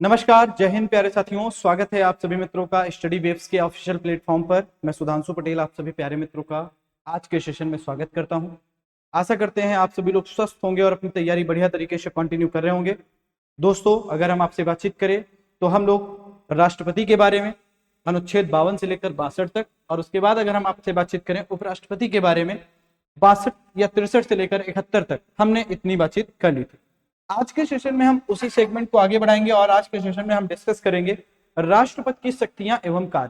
नमस्कार, जय हिंद प्यारे साथियों। स्वागत है आप सभी मित्रों का स्टडी वेव्स के ऑफिशियल प्लेटफॉर्म पर। मैं सुधांशु पटेल आप सभी प्यारे मित्रों का आज के सेशन में स्वागत करता हूं। आशा करते हैं आप सभी लोग स्वस्थ होंगे और अपनी तैयारी बढ़िया तरीके से कंटिन्यू कर रहे होंगे। दोस्तों, अगर हम आपसे बातचीत करें तो हम लोग राष्ट्रपति के बारे में अनुच्छेद 52 से लेकर 62 तक, और उसके बाद अगर हम आपसे बातचीत करें उपराष्ट्रपति के बारे में 62 या 63 से लेकर 71 तक, हमने इतनी बातचीत कर ली थी। आज के सेशन में हम उसी सेगमेंट को आगे बढ़ाएंगे और आज के सेशन में हम डिस्कस करेंगे राष्ट्रपति की शक्तियां एवं कार्य।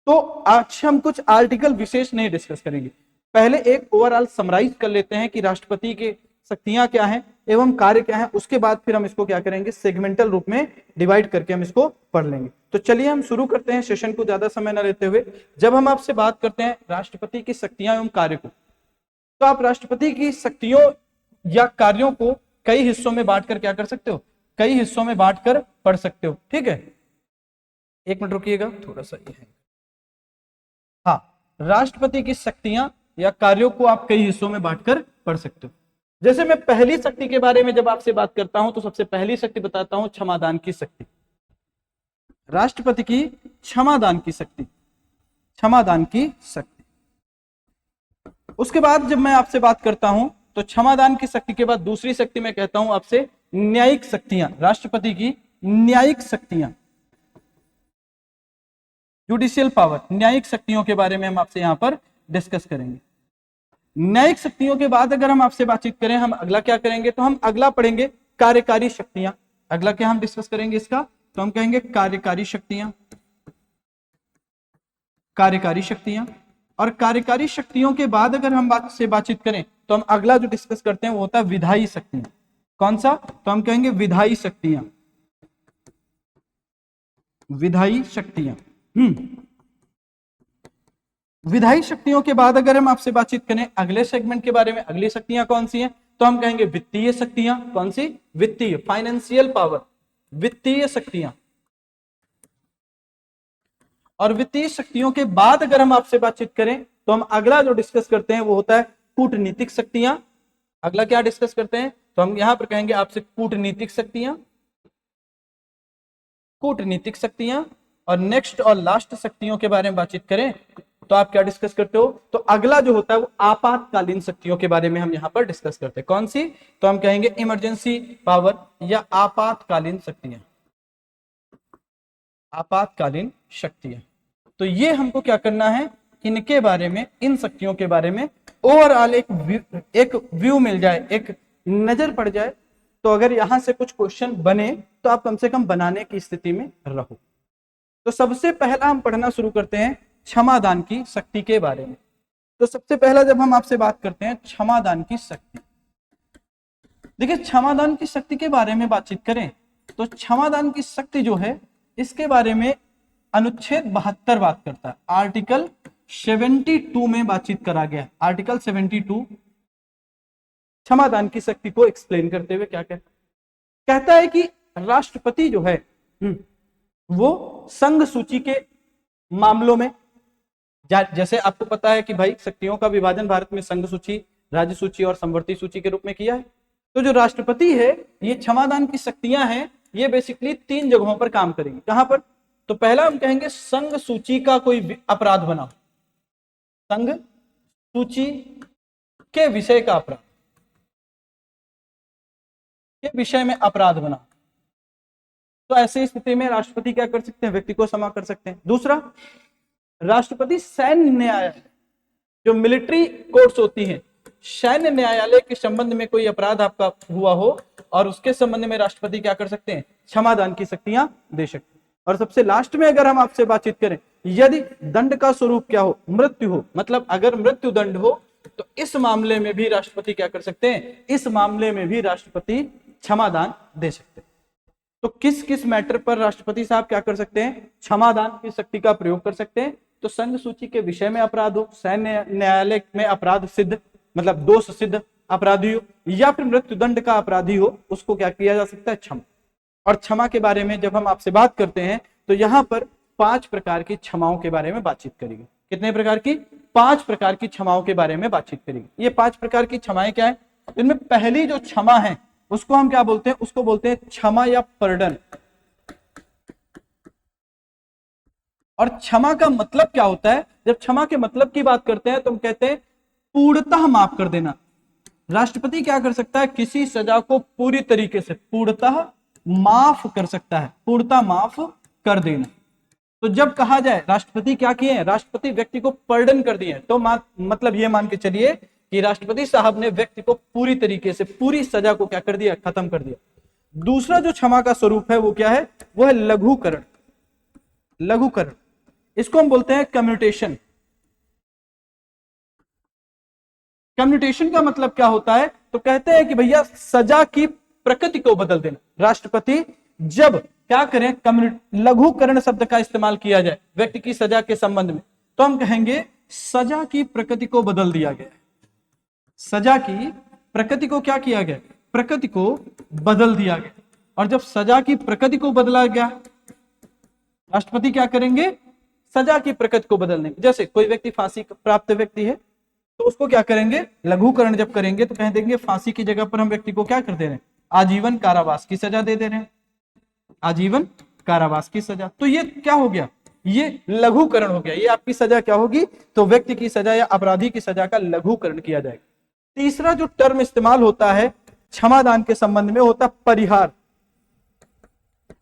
तो आज हम कुछ आर्टिकल विशेष नहीं डिस्कस करेंगे, पहले एक ओवरऑल समराइज कर लेते हैं कि राष्ट्रपति की शक्तियां क्या हैं एवं कार्य क्या हैं। उसके बाद फिर हम इसको क्या करेंगे, सेगमेंटल रूप में डिवाइड करके हम इसको पढ़ लेंगे। तो चलिए हम शुरू करते हैं सेशन को ज्यादा समय न लेते हुए। जब हम आपसे बात करते हैं राष्ट्रपति की शक्तियां एवं कार्य को, तो आप राष्ट्रपति की शक्तियों या कार्यों को कई हिस्सों में बांटकर क्या कर सकते हो, कई हिस्सों में बांटकर पढ़ सकते हो। ठीक है, एक मिनट रुकिएगा, थोड़ा सा ये है। हाँ, राष्ट्रपति की शक्तियां या कार्यों को आप कई हिस्सों में बांटकर पढ़ सकते हो। जैसे मैं पहली शक्ति के बारे में जब आपसे बात करता हूं तो सबसे पहली शक्ति बताता हूं, क्षमादान की शक्ति। राष्ट्रपति की क्षमादान की शक्ति, क्षमादान की शक्ति। उसके बाद जब मैं आपसे बात करता हूं तो क्षमादान की शक्ति के बाद दूसरी शक्ति मैं कहता हूं आपसे न्यायिक शक्तियां, राष्ट्रपति की न्यायिक शक्तियां, जुडिशियल पावर, न्यायिक शक्तियों के बारे में हम आपसे यहां पर डिस्कस करेंगे। न्यायिक शक्तियों के बाद अगर हम आपसे बातचीत करें, हम अगला क्या करेंगे, तो हम अगला पढ़ेंगे कार्यकारी शक्तियां। अगला क्या हम डिस्कस करेंगे इसका, तो हम कहेंगे कार्यकारी शक्तियां, कार्यकारी शक्तियां। और कार्यकारी शक्तियों के बाद अगर हम बातचीत करें तो हम अगला जो डिस्कस करते हैं वो होता है विधायी शक्तियां। कौन सा, तो हम कहेंगे विधायी शक्तियां, विधायी शक्तियां। विधायी शक्तियों के बाद अगर हम आपसे बातचीत करें अगले सेगमेंट के बारे में, अगली शक्तियां कौन सी हैं, तो हम कहेंगे वित्तीय शक्तियां। कौन सी, वित्तीय, फाइनेंशियल पावर, वित्तीय शक्तियां। और वित्तीय शक्तियों के बाद अगर हम आपसे बातचीत करें तो हम अगला जो डिस्कस करते हैं वो होता है कूटनीतिक शक्तियां। अगला क्या डिस्कस करते हैं, तो हम यहां पर कहेंगे आपसे कूटनीतिक शक्तियां, कूटनीतिक शक्तियां। और नेक्स्ट और लास्ट शक्तियों के बारे में बातचीत करें तो आप क्या डिस्कस करते हो, तो अगला जो होता है वो आपातकालीन शक्तियों के बारे में हम यहां पर डिस्कस करते हैं। कौन सी, तो हम कहेंगे इमरजेंसी पावर या आपातकालीन शक्तियां, आपातकालीन शक्तियां। तो ये हमको क्या करना है, इनके बारे में, इन शक्तियों के बारे में ओवरऑल एक व्यू मिल जाए, एक नजर पड़ जाए। तो अगर यहां से कुछ क्वेश्चन बने तो आप कम से कम बनाने की स्थिति में रहो। तो सबसे पहला हम पढ़ना शुरू करते हैं क्षमादान की शक्ति के बारे में। तो सबसे पहला जब हम आपसे बात करते हैं क्षमादान की शक्ति, देखिए क्षमादान की शक्ति के बारे में बातचीत करें तो क्षमादान की शक्ति जो है इसके बारे में अनुच्छेद 72 बात करता है। आर्टिकल 72 में बातचीत करा गया। आर्टिकल 72 क्षमादान की शक्ति को एक्सप्लेन करते हुए क्या कहता है कि राष्ट्रपति जो है वो संघ सूची के मामलों में, जैसे आपको पता है कि भाई शक्तियों का विभाजन भारत में संघ सूची, राज्य सूची और समवर्ती सूची के रूप में किया है। तो जो राष्ट्रपति है, ये क्षमादान की शक्तियां हैं, ये बेसिकली 3 जगहों पर काम करेंगी। कहां पर, तो पहला हम कहेंगे संघ सूची का कोई अपराध बना, संघ सूची के विषय का अपराध, के विषय में अपराध बना, तो ऐसी स्थिति में राष्ट्रपति क्या कर सकते हैं, व्यक्ति को क्षमा कर सकते हैं। दूसरा, राष्ट्रपति सैन्य न्यायालय, जो मिलिट्री कोर्ट्स होती हैं, सैन्य न्यायालय के संबंध में कोई अपराध आपका हुआ हो और उसके संबंध में राष्ट्रपति क्या कर सकते हैं, क्षमादान की शक्तियां दे सकते हैं। और सबसे लास्ट में अगर हम आपसे बातचीत करें, यदि दंड का स्वरूप क्या हो, मृत्यु हो, मतलब अगर मृत्यु दंड हो तो इस मामले में भी राष्ट्रपति क्या कर सकते हैं, इस मामले में भी राष्ट्रपति क्षमादान दे सकते हैं। तो किस किस मैटर पर राष्ट्रपति साहब क्या कर सकते हैं, क्षमादान की शक्ति का प्रयोग कर सकते हैं, तो संघ सूची के विषय में अपराध हो, सैन्य न्यायालय में अपराध सिद्ध, मतलब दोष सिद्ध अपराधी हो, या फिर मृत्यु दंड का अपराधी हो, उसको क्या किया जा सकता है, क्षमा। और क्षमा के बारे में जब हम आपसे बात करते हैं तो यहां पर 5 प्रकार की क्षमाओं के बारे में बातचीत करेंगे। कितने प्रकार की, 5 प्रकार की क्षमाओं के बारे में बातचीत करेंगे। ये 5 प्रकार की क्षमाएं क्या है, इनमें पहली जो क्षमा है उसको हम क्या बोलते हैं, उसको बोलते हैं क्षमा या पर्डन। और क्षमा का मतलब क्या होता है? जब क्षमा के मतलब की बात करते हैं तो हम कहते हैं पूर्णतः माफ कर देना। राष्ट्रपति क्या कर सकता है? किसी सजा को पूरी तरीके से पूर्णतः माफ कर सकता है, पूर्णतः माफ कर देना। तो जब कहा जाए राष्ट्रपति क्या किए हैं, राष्ट्रपति व्यक्ति को पर्डन कर दिए, तो मतलब ये मान के चलिए कि राष्ट्रपति साहब ने व्यक्ति को पूरी तरीके से पूरी सजा को क्या कर दिया? खत्म कर दिया। दूसरा जो क्षमा का स्वरूप है वो क्या है? वो है लघुकरण। लघुकरण, इसको हम बोलते हैं कम्यूटेशन। कम्यूटेशन का मतलब क्या होता है? तो कहते हैं कि भैया सजा की प्रकृति को बदल देना। राष्ट्रपति जब क्या करें, लघुकरण शब्द का इस्तेमाल किया जाए व्यक्ति की सजा के संबंध में, तो हम कहेंगे सजा की प्रकृति को बदल दिया गया। सजा की प्रकृति को क्या किया गया? प्रकृति को बदल दिया गया। और जब सजा की प्रकृति को बदला गया, राष्ट्रपति क्या करेंगे? सजा की प्रकृति को बदलने। जैसे कोई व्यक्ति फांसी प्राप्त व्यक्ति है तो उसको क्या करेंगे? लघुकरण जब करेंगे तो कह देंगे फांसी की जगह पर हम व्यक्ति को क्या कर दे रहे हैं? आजीवन कारावास की सजा दे रहे हैं, आजीवन कारावास की सजा। तो ये क्या हो गया? ये लघुकरण हो गया। ये आपकी सजा क्या होगी? तो व्यक्ति की सजा या अपराधी की सजा का लघुकरण किया जाएगा। तीसरा जो टर्म इस्तेमाल होता है क्षमादान के संबंध में होता है परिहार।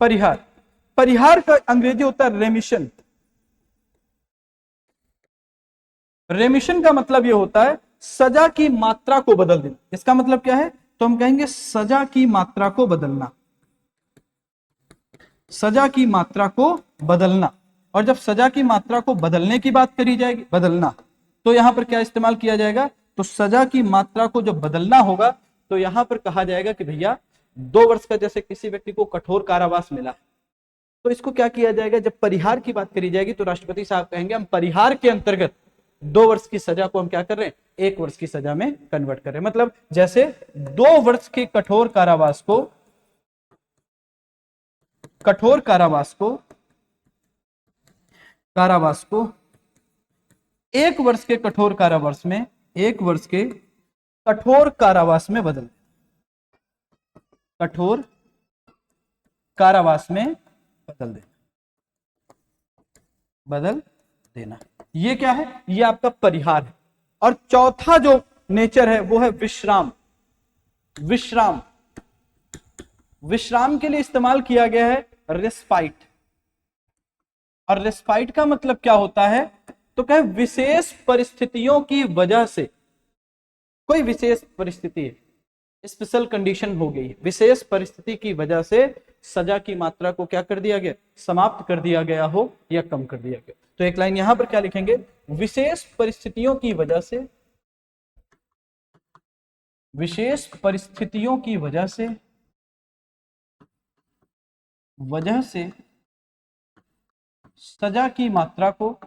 परिहार, परिहार का अंग्रेजी होता है रेमिशन। रेमिशन का मतलब यह होता है सजा की मात्रा को बदल देना। इसका मतलब क्या है? तो हम कहेंगे सजा की मात्रा को बदलना। सजा की मात्रा को बदलना। और जब सजा की मात्रा को बदलने की बात करी जाएगी, बदलना, तो यहां पर क्या इस्तेमाल किया जाएगा? तो सजा की मात्रा को जब बदलना होगा तो यहां पर कहा जाएगा कि भैया 2 वर्ष का, जैसे किसी व्यक्ति को कठोर कारावास मिला तो इसको क्या किया जाएगा? जब परिहार की बात करी जाएगी तो राष्ट्रपति साहब कहेंगे हम परिहार के अंतर्गत 2 वर्ष की सजा को हम क्या कर रहे हैं? 1 वर्ष की सजा में कन्वर्ट कर रहे हैं। मतलब जैसे 2 वर्ष के कठोर कारावास को 1 वर्ष के कठोर कारावास में 1 वर्ष के कठोर कारावास में बदल देना। ये क्या है? ये आपका परिहार है। और चौथा जो नेचर है वो है विश्राम। विश्राम, विश्राम के लिए इस्तेमाल किया गया है रेस्पाइट। और रेस्पाइट का मतलब क्या होता है? तो क्या विशेष परिस्थितियों की वजह से, कोई विशेष परिस्थिति है, स्पेशल कंडीशन हो गई, विशेष परिस्थिति की वजह से सजा की मात्रा को क्या कर दिया गया? समाप्त कर दिया गया हो या कम कर दिया गया। तो एक लाइन यहां पर क्या लिखेंगे? विशेष परिस्थितियों की वजह से, विशेष परिस्थितियों की वजह से सजा की मात्रा को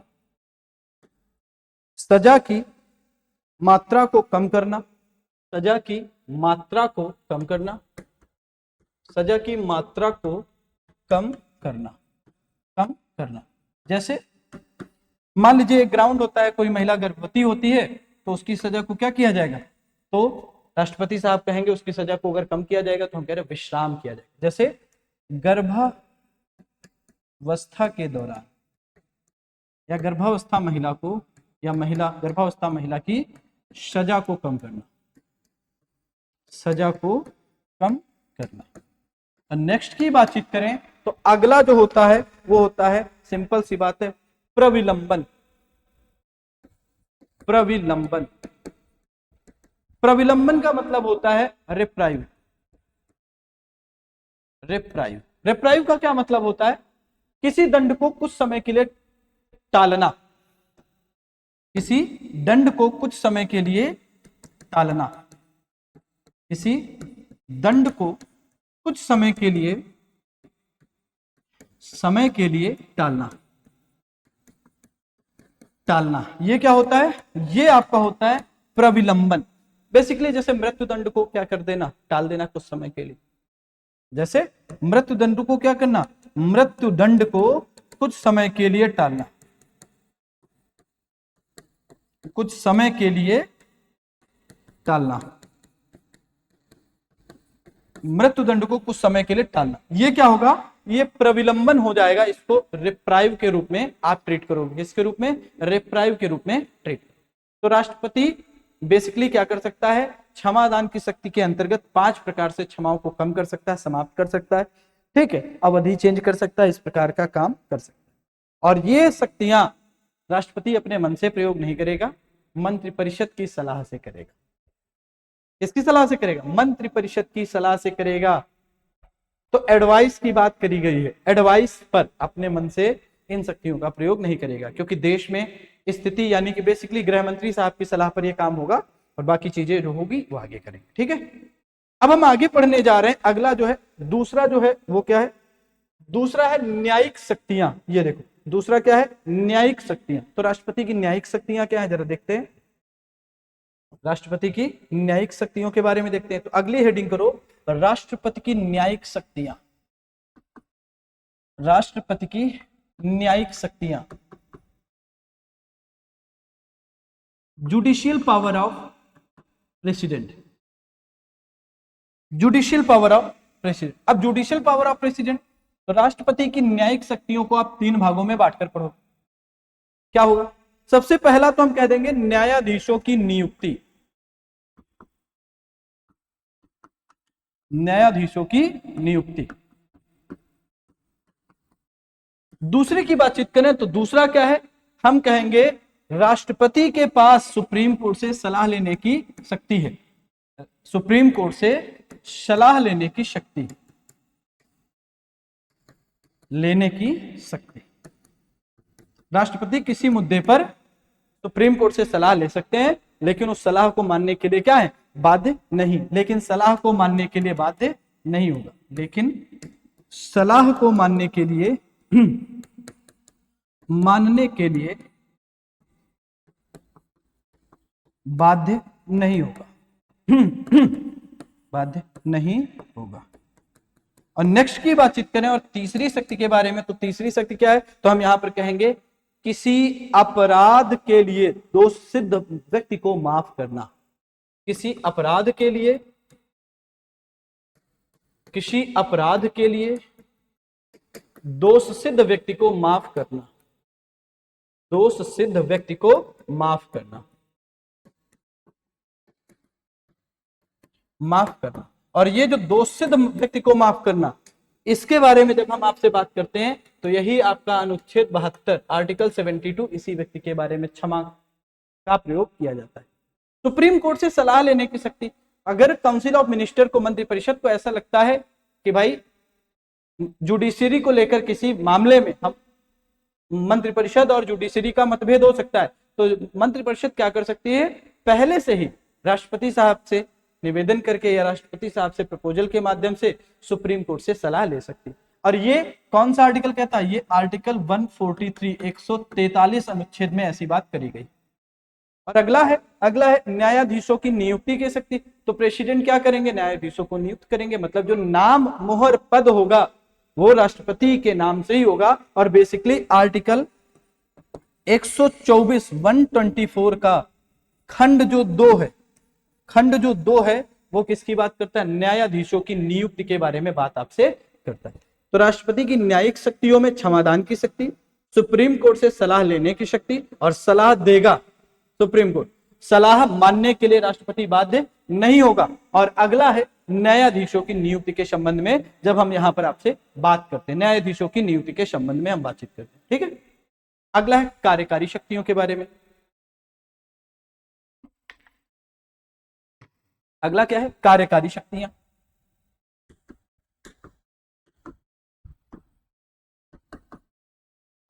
कम करना। सजा की मात्रा को कम करना। सजा की मात्रा को कम करना। जैसे मान लीजिए ग्राउंड होता है, कोई महिला गर्भवती होती है तो उसकी सजा को क्या किया जाएगा? तो राष्ट्रपति साहब कहेंगे उसकी सजा को अगर कम किया जाएगा तो हम कह रहे हैं विश्राम किया जाएगा। जैसे गर्भावस्था के दौरान या गर्भावस्था महिला को या गर्भावस्था महिला की सजा को कम करना। सजा को कम करना। और नेक्स्ट की बातचीत करें तो अगला जो होता है वो होता है, सिंपल सी बात है, प्रविलंबन। प्रविलंबन, प्रविलंबन का मतलब होता है रिप्राइव। रिप्राइव, रिप्राइव का क्या मतलब होता है? किसी दंड को कुछ समय के लिए टालना। किसी दंड को कुछ समय के लिए टालना। किसी दंड को कुछ समय के लिए टालना। ये क्या होता है? ये आपका होता है प्रविलंबन। बेसिकली जैसे मृत्यु दंड को क्या कर देना? टाल देना कुछ समय के लिए। जैसे मृत्यु दंड को क्या करना? मृत्यु दंड को कुछ समय के लिए टालना। कुछ समय के लिए टालना। मृत्यु दंड को कुछ समय के लिए टालना। ये क्या होगा? ये प्रविलंबन हो जाएगा, इसको रिप्राइव के रूप में आप ट्रीट करोगे। इसके रूप में, रिप्राइव के रूप में ट्रीट। तो राष्ट्रपति बेसिकली क्या कर सकता है, क्षमादान की शक्ति के अंतर्गत 5 प्रकार से क्षमाओं को कम कर सकता है, समाप्त कर सकता है, ठीक है, अवधि चेंज कर सकता है, इस प्रकार का काम कर सकता है। और ये शक्तियां राष्ट्रपति अपने मन से प्रयोग नहीं करेगा, मंत्रिपरिषद की सलाह से करेगा। किसकी सलाह से करेगा, मंत्रिपरिषद की सलाह से करेगा। तो एडवाइस की बात करी गई है, एडवाइस पर अपने मन से इन शक्तियों का प्रयोग नहीं करेगा, क्योंकि देश में स्थिति यानी कि बेसिकली गृह मंत्री साहब की सलाह पर यह काम होगा और बाकी चीजें जो होगी वो आगे करेंगे, ठीक है। अब हम आगे पढ़ने जा रहे हैं। अगला जो है, दूसरा जो है वो क्या है, दूसरा है न्यायिक शक्तियां। ये देखो दूसरा क्या है, न्यायिक शक्तियां। तो राष्ट्रपति की न्यायिक शक्तियां क्या है, जरा देखते हैं। राष्ट्रपति की न्यायिक शक्तियों के बारे में देखते हैं। तो अगली हेडिंग करो, राष्ट्रपति की न्यायिक शक्तियां। राष्ट्रपति की न्यायिक शक्तियां, judicial power of president. Judicial power of president. अब जुडिशियल पावर ऑफ प्रेसिडेंट, तो राष्ट्रपति की न्यायिक शक्तियों को आप 3 भागों में बांटकर पढ़ो। क्या होगा, सबसे पहला तो हम कह देंगे न्यायाधीशों की नियुक्ति। न्यायाधीशों की नियुक्ति। दूसरे की बातचीत करें तो दूसरा क्या है, हम कहेंगे राष्ट्रपति के पास सुप्रीम कोर्ट से सलाह लेने की शक्ति है। सुप्रीम कोर्ट से सलाह लेने की शक्ति, लेने की शक्ति। राष्ट्रपति किसी मुद्दे पर सुप्रीम कोर्ट से सलाह ले सकते हैं, लेकिन उस सलाह को मानने के लिए क्या है, बाध्य नहीं। लेकिन सलाह को मानने के लिए बाध्य नहीं होगा, लेकिन सलाह को मानने के लिए बाध्य नहीं होगा। बाध्य नहीं होगा। और नेक्स्ट की बातचीत करें और तीसरी शक्ति के बारे में, तो तीसरी शक्ति क्या है, तो हम यहां पर कहेंगे किसी अपराध के लिए दोष सिद्ध व्यक्ति को माफ करना। किसी अपराध के लिए, किसी अपराध के लिए दोष सिद्ध व्यक्ति को माफ करना। दोष सिद्ध व्यक्ति को माफ करना, माफ करना। और ये जो दोष सिद्ध व्यक्ति को माफ करना, इसके बारे में जब हम आपसे बात करते हैं तो यही आपका अनुच्छेद 72 आर्टिकल 72, इसी व्यक्ति के बारे में क्षमा का प्रयोग किया जाता है। सुप्रीम कोर्ट से सलाह लेने की शक्ति, अगर काउंसिल ऑफ मिनिस्टर को, मंत्रिपरिषद को ऐसा लगता है कि भाई जुडिशरी को लेकर किसी मामले में हम, मंत्रिपरिषद और जुडिशरी का मतभेद हो सकता है, तो मंत्रिपरिषद क्या कर सकती है, पहले से ही राष्ट्रपति साहब से निवेदन करके या राष्ट्रपति साहब से प्रपोजल के माध्यम से सुप्रीम कोर्ट से सलाह ले सकती है। और ये कौन सा आर्टिकल कहता है, ये आर्टिकल 143 143 अनुच्छेद में ऐसी बात करी गई। और अगला है न्यायाधीशों की नियुक्ति की शक्ति। तो प्रेसिडेंट क्या करेंगे, न्यायाधीशों को नियुक्त करेंगे। मतलब जो नाम मोहर पद होगा वो राष्ट्रपति के नाम से ही होगा। और बेसिकली आर्टिकल 124 124 का खंड जो 2 है, खंड जो 2 है वो किसकी बात करता है, न्यायाधीशों की नियुक्ति के बारे में बात आपसे करता है। तो राष्ट्रपति की न्यायिक शक्तियों में क्षमादान की शक्ति, सुप्रीम कोर्ट से सलाह लेने की शक्ति, और सलाह देगा सुप्रीम कोर्ट, सलाह मानने के लिए राष्ट्रपति बाध्य नहीं होगा। और अगला है न्यायाधीशों की नियुक्ति के संबंध में, जब हम यहां पर आपसे बात करते हैं न्यायाधीशों की नियुक्ति के संबंध में हम बातचीत करते हैं, ठीक है। अगला है कार्यकारी शक्तियों के बारे में। अगला क्या है, कार्यकारी शक्तियां।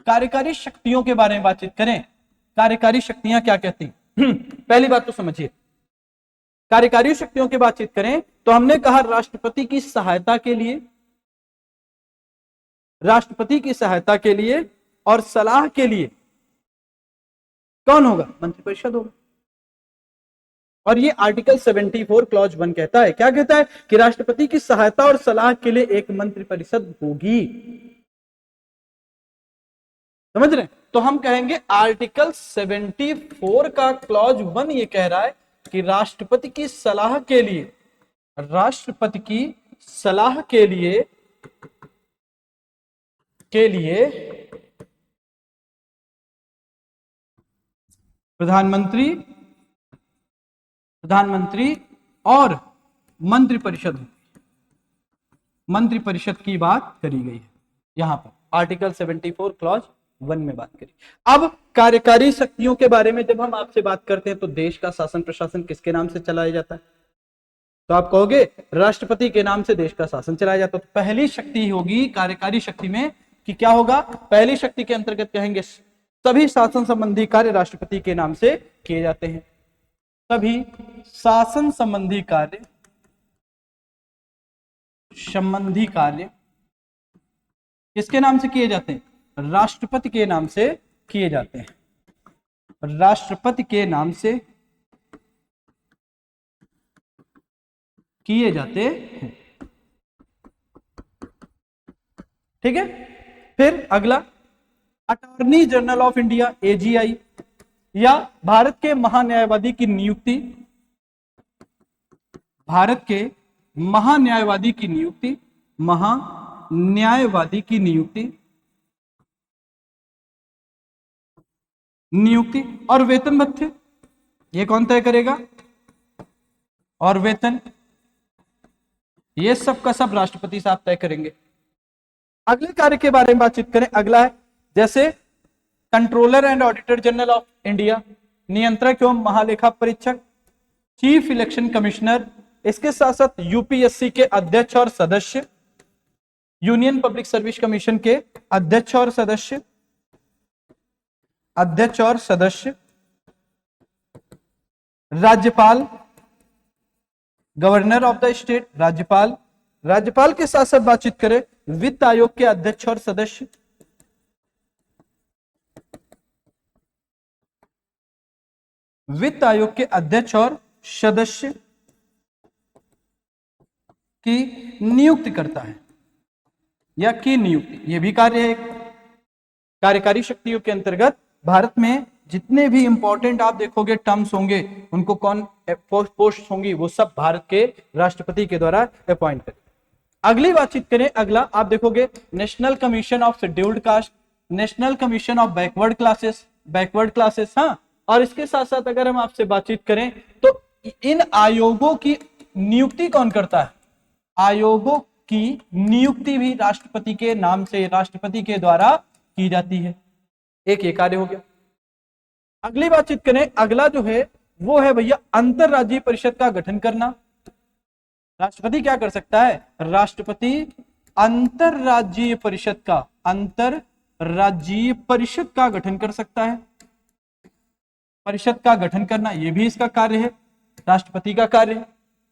कार्यकारी शक्तियों के बारे में बातचीत करें, कार्यकारी शक्तियां क्या कहती हैं। पहली बात तो समझिए, कार्यकारी शक्तियों की बातचीत करें तो हमने कहा राष्ट्रपति की सहायता के लिए, राष्ट्रपति की सहायता के लिए और सलाह के लिए कौन होगा, मंत्रिपरिषद होगा। और ये आर्टिकल 74 क्लॉज 1 कहता है, क्या कहता है कि राष्ट्रपति की सहायता और सलाह के लिए एक मंत्रिपरिषद होगी। समझ रहे हैं, तो हम कहेंगे आर्टिकल 74 का क्लॉज 1 ये कह रहा है कि राष्ट्रपति की सलाह के लिए, राष्ट्रपति की सलाह के लिए के लिए प्रधानमंत्री और मंत्रिपरिषद की बात करी गई है यहां पर आर्टिकल 74 क्लॉज 1 में बात करी। अब कार्यकारी शक्तियों के बारे में जब हम आपसे बात करते हैं तो देश का शासन प्रशासन किसके नाम से चलाया जाता है? तो आप कहोगे राष्ट्रपति के नाम से देश का शासन चलाया जाता है। तो पहली शक्ति होगी कार्यकारी शक्ति में कि क्या होगा? पहली शक्ति के अंतर्गत कहेंगे सभी शासन संबंधी कार्य राष्ट्रपति के नाम से किए जाते हैं। सभी शासन संबंधी कार्य किसके नाम से किए जाते हैं? राष्ट्रपति के नाम से किए जाते हैं। राष्ट्रपति के नाम से किए जाते हैं। ठीक है। फिर अगला attorney general of India AGI या भारत के महान्यायवादी की नियुक्ति, भारत के महान्यायवादी की नियुक्ति और वेतन भत्ते ये कौन तय करेगा? और वेतन ये सब का सब राष्ट्रपति साहब तय करेंगे। अगले कार्य के बारे में बातचीत करें। अगला है जैसे controller and auditor general of India, नियंत्रक एवं महालेखा परीक्षक, चीफ इलेक्शन कमिश्नर, इसके साथ साथ यूपीएससी के अध्यक्ष और सदस्य, यूनियन पब्लिक सर्विस कमीशन के अध्यक्ष और सदस्य, राज्यपाल, गवर्नर ऑफ द स्टेट, राज्यपाल के साथ साथ बातचीत करें वित्त आयोग के अध्यक्ष और सदस्य, वित्त आयोग के अध्यक्ष और सदस्य की नियुक्ति करता है या की नियुक्ति, यह भी कार्य है। कार्यकारी शक्तियों के अंतर्गत भारत में जितने भी इंपॉर्टेंट आप देखोगे टर्म्स होंगे उनको कौन पोस्ट होंगी वो सब भारत के राष्ट्रपति के द्वारा अपॉइंट करें। अगली बातचीत करें। अगला आप देखोगे national commission of scheduled caste, national commission of backward classes. हाँ, और इसके साथ साथ अगर हम आपसे बातचीत करें तो इन आयोगों की नियुक्ति कौन करता है? आयोगों की नियुक्ति भी राष्ट्रपति के नाम से, राष्ट्रपति के द्वारा की जाती है। एक ये कार्य हो गया। अगली बातचीत करें। अगला जो है वो है भैया अंतरराज्यीय परिषद का गठन करना। राष्ट्रपति क्या कर सकता है? राष्ट्रपति अंतरराज्यीय परिषद का गठन कर सकता है। परिषद का गठन करना ये भी इसका कार्य है, राष्ट्रपति का कार्य है,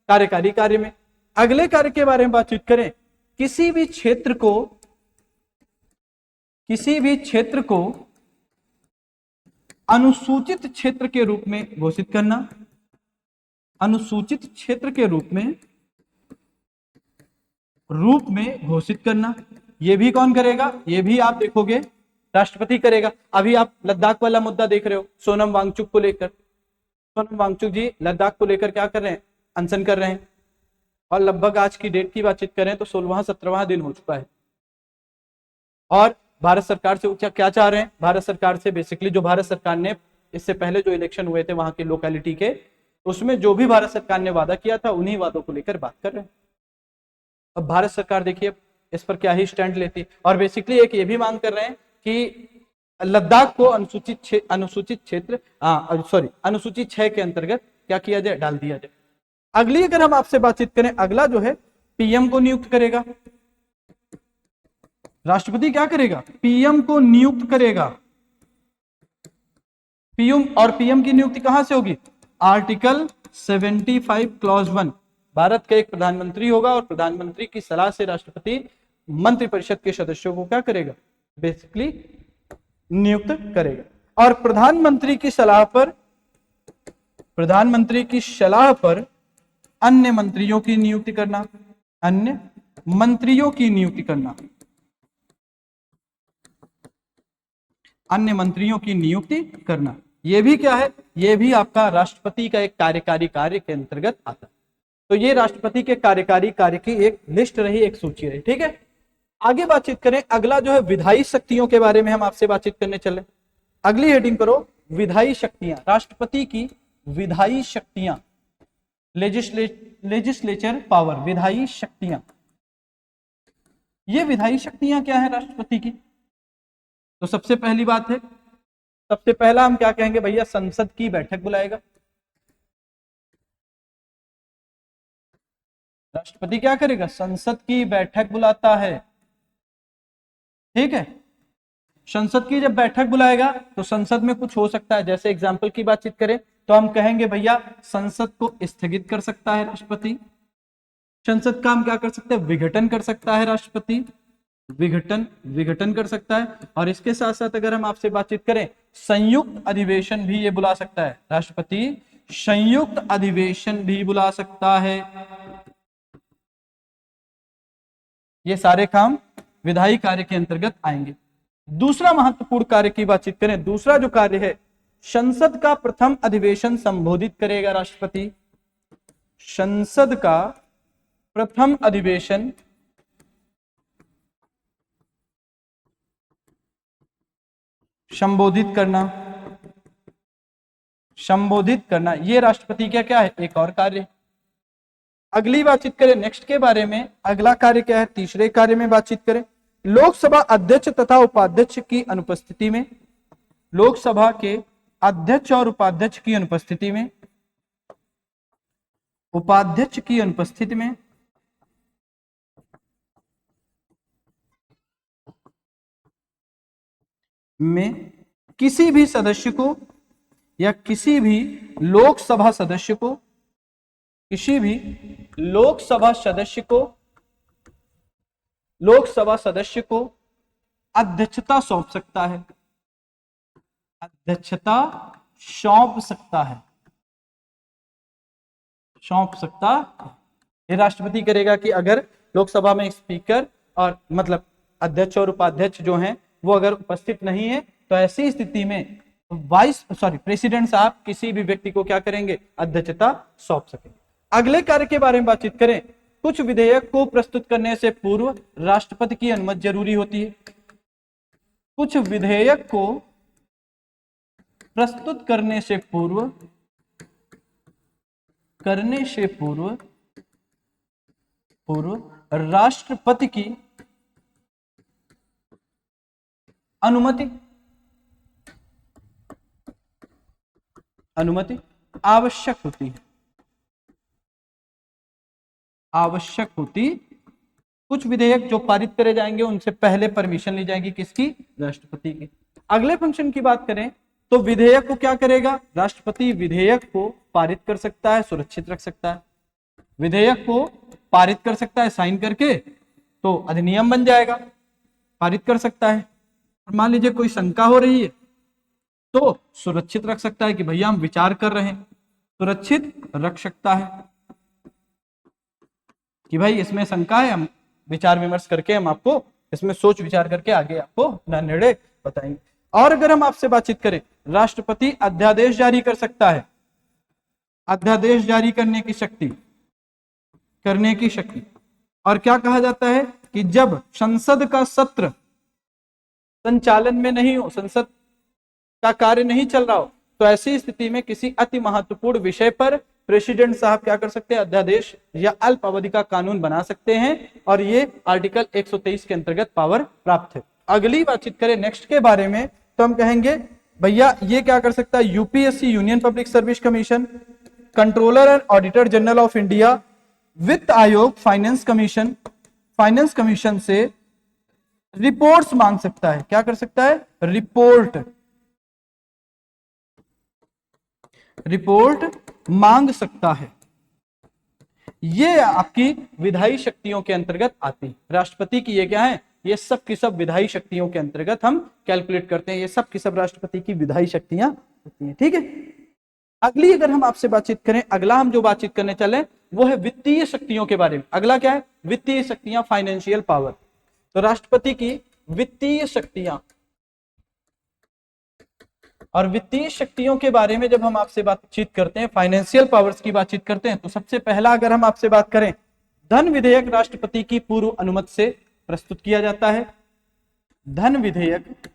कार्यकारी कार्य में। अगले कार्य के बारे में बातचीत करें। किसी भी क्षेत्र को अनुसूचित क्षेत्र के रूप में घोषित करना, अनुसूचित क्षेत्र के रूप में घोषित करना, यह भी कौन करेगा? यह भी आप देखोगे राष्ट्रपति करेगा। अभी आप लद्दाख वाला मुद्दा देख रहे हो सोनम वांगचुक को लेकर। सोनम वांगचुक जी लद्दाख को लेकर क्या कर रहे हैं? अनशन कर रहे हैं। और लगभग आज की डेट की बातचीत करें तो 16वां-17वां दिन हो चुका है। और भारत सरकार से क्या चाह रहे हैं? भारत सरकार से बेसिकली जो भारत सरकार ने इससे पहले जो इलेक्शन हुए थे वहां के लोकेलिटी के, उसमें जो भी भारत सरकार ने वादा किया था उन्हीं वादों को लेकर बात कर रहे हैं। अब भारत सरकार देखिए इस पर क्या ही स्टैंड लेती, और बेसिकली एक ये भी मांग कर रहे हैं कि लद्दाख को अनुसूचित 6 के अंतर्गत क्या किया जाए? डाल दिया जाए। अगली अगर हम आपसे बातचीत करें, अगला जो है पीएम को नियुक्त करेगा। राष्ट्रपति क्या करेगा? पीएम को नियुक्त करेगा। पीएम की नियुक्ति कहां से होगी? Article 75 clause 1। भारत का एक प्रधानमंत्री होगा और प्रधानमंत्री की सलाह से राष्ट्रपति मंत्रिपरिषद के सदस्यों को क्या करेगा? बेसिकली नियुक्त करेगा। और प्रधानमंत्री की सलाह पर अन्य मंत्रियों की नियुक्ति करना, यह भी क्या है? यह भी आपका राष्ट्रपति का एक कार्यकारी कार्य के अंतर्गत आता है। तो ये राष्ट्रपति के कार्यकारी कार्य की एक लिस्ट रही, एक सूची रही। ठीक है। आगे बातचीत करें, अगला जो है विधायी शक्तियों के बारे में हम आपसे बातचीत करने चले। अगली हेडिंग करो विधायी शक्तियां, राष्ट्रपति की विधायी शक्तियां, लेजिस्लेचर पावर, विधायी शक्तियां। ये विधायी शक्तियां क्या है राष्ट्रपति की? तो सबसे पहली बात है, सबसे पहला हम क्या कहेंगे भैया, संसद की बैठक बुलाएगा। राष्ट्रपति क्या करेगा? संसद की बैठक बुलाता है, ठीक है। संसद की जब बैठक बुलाएगा तो संसद में कुछ हो सकता है, जैसे एग्जाम्पल की बातचीत करें तो हम कहेंगे भैया संसद को स्थगित कर सकता है राष्ट्रपति। संसद का हम क्या कर सकते हैं? विघटन कर सकता है राष्ट्रपति, विघटन कर सकता है। और इसके साथ साथ अगर हम आपसे बातचीत करें, संयुक्त अधिवेशन भी ये बुला सकता है राष्ट्रपति, संयुक्त अधिवेशन भी बुला सकता है। ये सारे काम विधायी कार्य के अंतर्गत आएंगे। दूसरा महत्वपूर्ण कार्य की बातचीत करें, दूसरा जो कार्य है, संसद का प्रथम अधिवेशन संबोधित करेगा राष्ट्रपति। संसद का प्रथम अधिवेशन संबोधित करना, ये राष्ट्रपति का क्या है? एक और कार्य। अगली बातचीत करें नेक्स्ट के बारे में, अगला कार्य क्या है? तीसरे कार्य में बातचीत करें, लोकसभा अध्यक्ष तथा उपाध्यक्ष की अनुपस्थिति में, लोकसभा के अध्यक्ष और उपाध्यक्ष की अनुपस्थिति में, उपाध्यक्ष की अनुपस्थिति में किसी भी सदस्य को या किसी भी लोकसभा सदस्य को, किसी भी लोकसभा सदस्य को अध्यक्षता सौंप सकता है, अध्यक्षता सौंप सकता है, ये राष्ट्रपति करेगा कि अगर लोकसभा में स्पीकर और मतलब अध्यक्ष और उपाध्यक्ष जो हैं वो अगर उपस्थित नहीं है तो ऐसी स्थिति में प्रेसिडेंट साहब किसी भी व्यक्ति को क्या करेंगे? अध्यक्षता सौंप सकेंगे। अगले कार्य के बारे में बातचीत करें, कुछ विधेयक को प्रस्तुत करने से पूर्व राष्ट्रपति की अनुमति जरूरी होती है। कुछ विधेयक को प्रस्तुत करने से पूर्व राष्ट्रपति की अनुमति आवश्यक होती है, कुछ विधेयक जो पारित करे जाएंगे उनसे पहले परमिशन ली जाएगी, किसकी? राष्ट्रपति की। अगले फंक्शन की बात करें तो विधेयक को क्या करेगा? राष्ट्रपति विधेयक को पारित कर सकता है, सुरक्षित रख सकता है, विधेयक को पारित कर सकता है साइन करके तो अधिनियम बन जाएगा, पारित कर सकता है। मान लीजिए कोई शंका हो रही है तो सुरक्षित रख सकता है कि भैया हम विचार कर रहे हैं, सुरक्षित रख सकता है कि भाई इसमें शंका है, हम विचार विमर्श करके हम आपको इसमें सोच विचार करके आगे आपको निर्णय बताएंगे। और अगर हम आपसे बातचीत करें, राष्ट्रपति अध्यादेश जारी कर सकता है, अध्यादेश जारी करने की शक्ति। और क्या कहा जाता है कि जब संसद का सत्र संचालन में नहीं हो, संसद का कार्य नहीं चल रहा हो, तो ऐसी स्थिति में किसी अति महत्वपूर्ण विषय पर प्रेसिडेंट साहब क्या कर सकते हैं? अध्यादेश या अल्प अवधि का कानून बना सकते हैं, और ये आर्टिकल 123 के अंतर्गत पावर प्राप्त है। अगली बातचीत करें नेक्स्ट के बारे में तो हम कहेंगे भैया ये क्या कर सकता है? UPSC, union public service commission, controller and auditor general of India, वित्त आयोग, फाइनेंस कमीशन से रिपोर्ट्स मांग सकता है। क्या कर सकता है? रिपोर्ट मांग सकता है। ये आपकी विधायी शक्तियों के अंतर्गत आती है। राष्ट्रपति की ये क्या है? ये सब की सब विधायी शक्तियों के अंतर्गत हम कैलकुलेट करते हैं, ये सब की सब राष्ट्रपति की विधायी शक्तियां होती हैं, ठीक है। अगली अगर हम आपसे बातचीत करें, अगला हम जो बातचीत करने चले वो है वित्तीय शक्तियों के बारे में। अगला क्या है? वित्तीय शक्तियां, फाइनेंशियल पावर। तो राष्ट्रपति की वित्तीय शक्तियां, और वित्तीय शक्तियों के बारे में जब हम आपसे बातचीत करते हैं, फाइनेंशियल पावर्स की बातचीत करते हैं, तो सबसे पहला अगर हम आपसे बात करें, धन विधेयक राष्ट्रपति की पूर्व अनुमति से प्रस्तुत किया जाता है। धन विधेयक,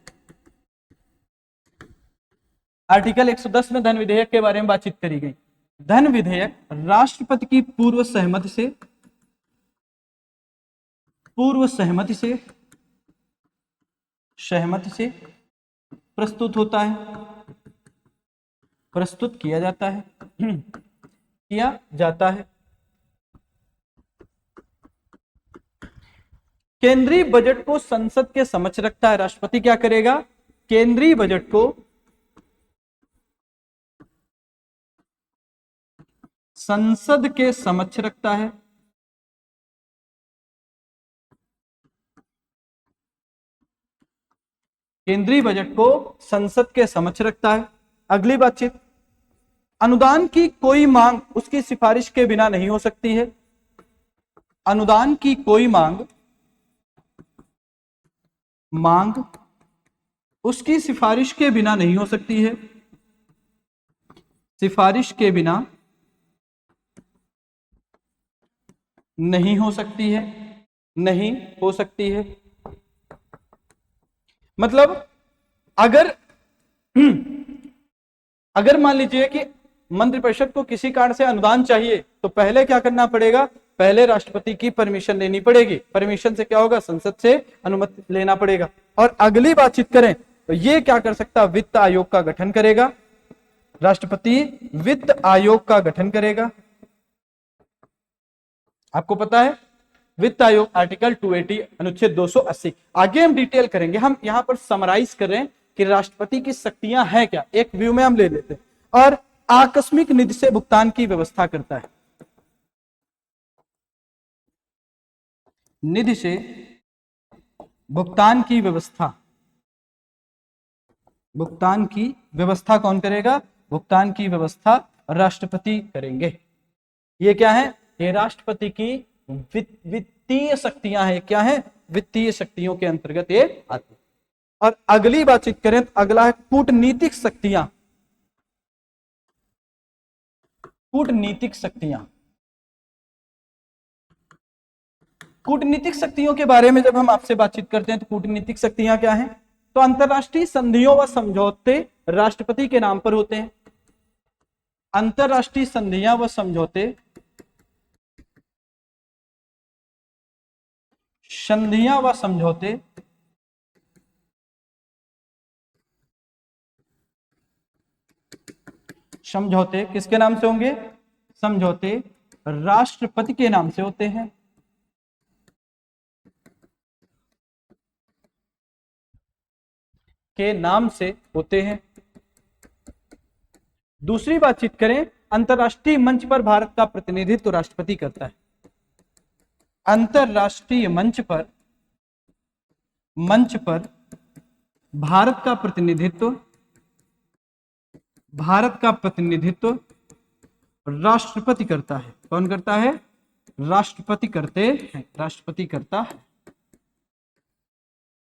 आर्टिकल 110 में धन विधेयक के बारे में बातचीत करी गई। धन विधेयक राष्ट्रपति की पूर्व सहमति से प्रस्तुत होता है, प्रस्तुत किया जाता है केंद्रीय बजट को संसद के समक्ष रखता है। राष्ट्रपति क्या करेगा? केंद्रीय बजट को संसद के समक्ष रखता है। केंद्रीय बजट को संसद के समक्ष रखता है। अगली बातचीत, अनुदान की कोई मांग उसकी सिफारिश के बिना नहीं हो सकती है। अनुदान की कोई मांग उसकी सिफारिश के बिना नहीं हो सकती है। सिफारिश के बिना नहीं हो सकती है। मतलब अगर मान लीजिए कि मंत्रिपरिषद को किसी कारण से अनुदान चाहिए तो पहले क्या करना पड़ेगा? पहले राष्ट्रपति की परमिशन लेनी पड़ेगी। परमिशन से क्या होगा? संसद से अनुमति लेना पड़ेगा। और अगली बातचीत करें तो ये क्या कर सकता? वित्त आयोग का गठन करेगा। राष्ट्रपति वित्त आयोग का गठन करेगा। आपको पता है वित्त आयोग आर्टिकल 280 अनुच्छेद 280। आगे हम डिटेल करेंगे, हम यहां पर समराइज कर रहे हैं कि राष्ट्रपति की शक्तियां हैं क्या, एक व्यू में हम ले लेते हैं। और आकस्मिक निधि से भुगतान की व्यवस्था करता है। निधि से भुगतान की व्यवस्था कौन करेगा? भुगतान की व्यवस्था राष्ट्रपति करेंगे। ये क्या है? ये राष्ट्रपति की वित्तीय शक्तियां हैं। क्या है? वित्तीय शक्तियों के अंतर्गत ये आती है। और अगली बातचीत करें तो अगला है कूटनीतिक शक्तियां। कूटनीतिक शक्तियों के बारे में जब हम आपसे बातचीत करते हैं तो कूटनीतिक शक्तियां क्या हैं? तो अंतरराष्ट्रीय संधियों व समझौते राष्ट्रपति के नाम पर होते हैं। अंतरराष्ट्रीय संधियां व समझौते समझौते किसके नाम से होंगे? समझौते राष्ट्रपति के नाम से होते हैं। दूसरी बातचीत करें, अंतरराष्ट्रीय मंच पर भारत का प्रतिनिधित्व राष्ट्रपति करता है। अंतरराष्ट्रीय मंच पर भारत का प्रतिनिधित्व राष्ट्रपति करता है। कौन करता है? राष्ट्रपति करता है।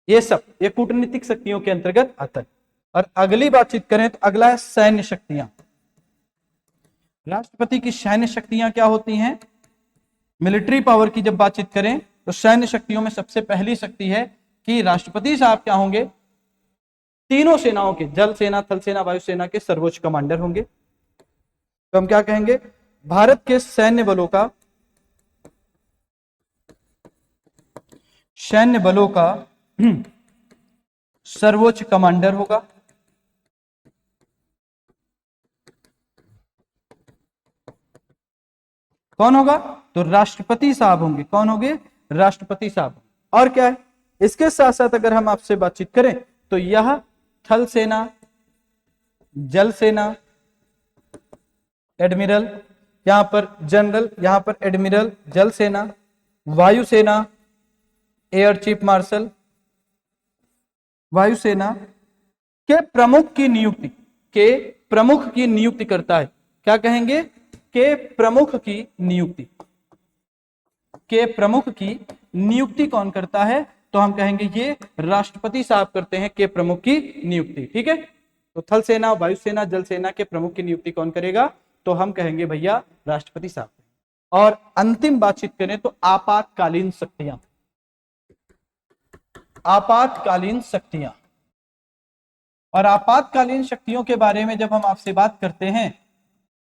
ये कूटनीतिक शक्तियों के अंतर्गत आता है। और अगली बातचीत करें तो अगला है सैन्य शक्तियां। राष्ट्रपति की सैन्य शक्तियां क्या होती हैं? मिलिट्री पावर की जब बातचीत करें तो सैन्य शक्तियों में सबसे पहली शक्ति है कि राष्ट्रपति साहब क्या होंगे? तीनों सेनाओं के, जल सेना, थल सेना, वायु सेना के सर्वोच्च कमांडर होंगे। तो हम क्या कहेंगे? भारत के सैन्य बलों का सर्वोच्च कमांडर होगा। कौन होगा? तो राष्ट्रपति साहब होंगे। कौन होंगे? राष्ट्रपति साहब। और क्या है? इसके साथ साथ अगर हम आपसे बातचीत करें तो यह थल सेना, जल सेना, एडमिरल, यहां पर जनरल, यहां पर एडमिरल, जल सेना, वायु सेना, एयर चीफ मार्शल, वायुसेना के प्रमुख की नियुक्ति करता है। क्या कहेंगे? के प्रमुख की नियुक्ति कौन करता है? तो हम कहेंगे ये राष्ट्रपति साहब करते हैं के प्रमुख की नियुक्ति। ठीक है, तो थल सेना, वायुसेना, जल सेना के प्रमुख की नियुक्ति कौन करेगा? तो हम कहेंगे भैया राष्ट्रपति साहब। और अंतिम बातचीत करें तो आपातकालीन शक्तियां। आपातकालीन शक्तियां। और आपातकालीन शक्तियों के बारे में जब हम आपसे बात करते हैं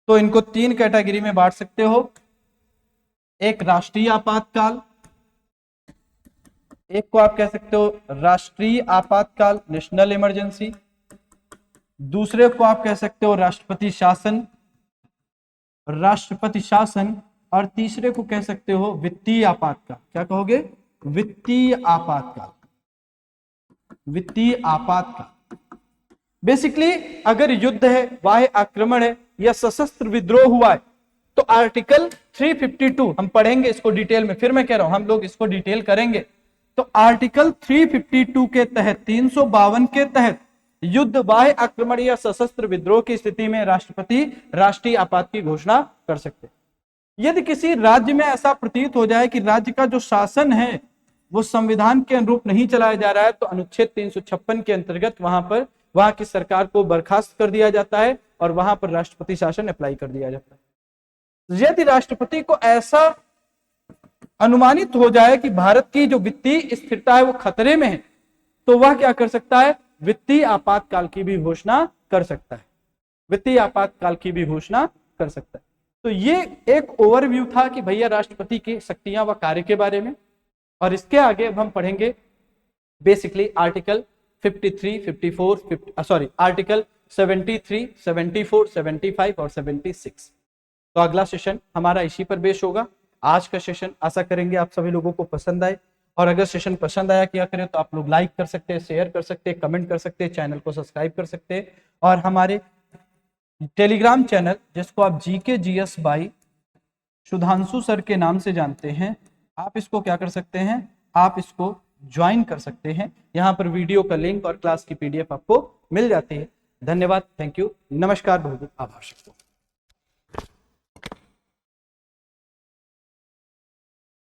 तो इनको 3 कैटेगरी में बांट सकते हो। एक राष्ट्रीय आपातकाल, एक को आप कह सकते हो राष्ट्रीय आपातकाल, नेशनल इमरजेंसी, दूसरे को आप कह सकते हो राष्ट्रपति शासन, और तीसरे को कह सकते हो वित्तीय आपातकाल। क्या कहोगे? वित्तीय आपातकाल। बेसिकली अगर युद्ध है, बाह्य आक्रमण है या सशस्त्र विद्रोह हुआ है तो आर्टिकल 352 हम पढ़ेंगे इसको डिटेल में, फिर मैं कह रहा हूं हम लोग इसको डिटेल करेंगे। तो आर्टिकल 352 के तहत, 352 के तहत युद्ध, बाह्य आक्रमण या सशस्त्र विद्रोह की स्थिति में राष्ट्रपति राष्ट्रीय आपात की घोषणा कर सकते हैं। यदि किसी राज्य में ऐसा प्रतीत हो जाए कि राज्य का जो शासन है वो संविधान के अनुरूप नहीं चलाया जा रहा है तो अनुच्छेद 356 के अंतर्गत वहां की सरकार को बर्खास्त कर दिया जाता है और वहां पर राष्ट्रपति शासन अप्लाई कर दिया जाता है। यदि राष्ट्रपति को ऐसा अनुमानित हो जाए कि भारत की जो वित्तीय स्थिरता है वो खतरे में है तो वह क्या कर सकता है? वित्तीय आपातकाल की भी घोषणा कर सकता है। वित्तीय आपातकाल की भी घोषणा कर सकता है। तो ये एक ओवरव्यू था कि भैया राष्ट्रपति की शक्तियां व कार्य के बारे में। और इसके आगे अब हम पढ़ेंगे बेसिकली आर्टिकल 53, 54, आर्टिकल 73, 74, 75 और 76। तो अगला सेशन हमारा इसी पर बेस होगा। आज का सेशन आशा करेंगे आप सभी लोगों को पसंद आए, और अगर सेशन पसंद आया क्या करें तो आप लोग लाइक कर सकते हैं, शेयर कर सकते हैं, कमेंट कर सकते हैं, चैनल को सब्सक्राइब कर सकते हैं, और हमारे टेलीग्राम चैनल जिसको आप GK GS by Sudhanshu sir के नाम से जानते हैं, आप इसको क्या कर सकते हैं? आप इसको ज्वाइन कर सकते हैं। यहाँ पर वीडियो का लिंक और क्लास की पीडीएफ आपको मिल जाती है। धन्यवाद, थैंक यू, नमस्कार, बहुत बहुत आभार।